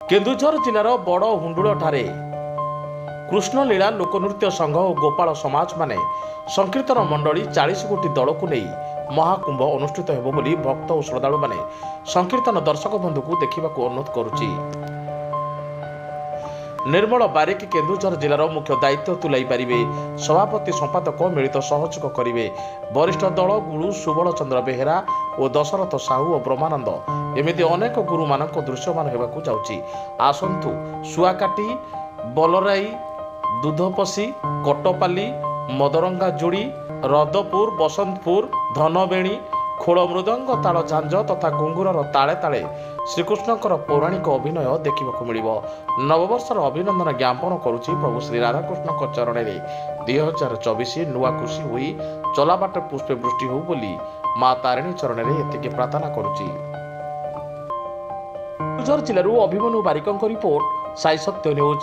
केन्दुझर जिलार बड़ हुंडुलठारे कृष्णलीला लोकनृत्य संघ और गोपाल समाज माने संकीर्तन मंडली 40 कोटी दल को नहीं महाकुंभ अनुष्ठित हेबो बोली भक्त और श्रद्धालु माने संकीर्तन दर्शक बंधु को देखा अनुरोध करुच्ची। निर्मल बारिक केन्दुझर जिलार मुख्य दायित्व तुलाई पारिबे। सभापति संपादक मिलित सहयोग करिवे। वरिष्ठ दल गुरु सुबल चंद्र बेहेरा और दशरथ साहू और ब्रह्मानंद एमिति अनेक गुरु मानक दृश्यमान हेबाकु जाउची। आसंतु सुआकाटी बलराई दूधपसी कटपाली मदरंगा जोड़ी रदपुर बसंतपुर धनबेणी खोल मृदंग ताल झांझ तथा घुंगुरर ताले ताले श्रीकृष्णकर पौराणिक अभिनय देखा मिल। नववर्षर अभिनंदन ज्ञापन करुच्ची प्रभु श्री राधाकृष्ण चरण में 2024 नुआ खुशी हुई चलाबाट पुष्पे वृष्टि हो बोली माँ तारिणी चरण में एतिके प्रार्थना करुच्ची। केन्दुझर जिलूर अभिमन्यु बारिक रिपोर्ट साई सत्य न्यूज।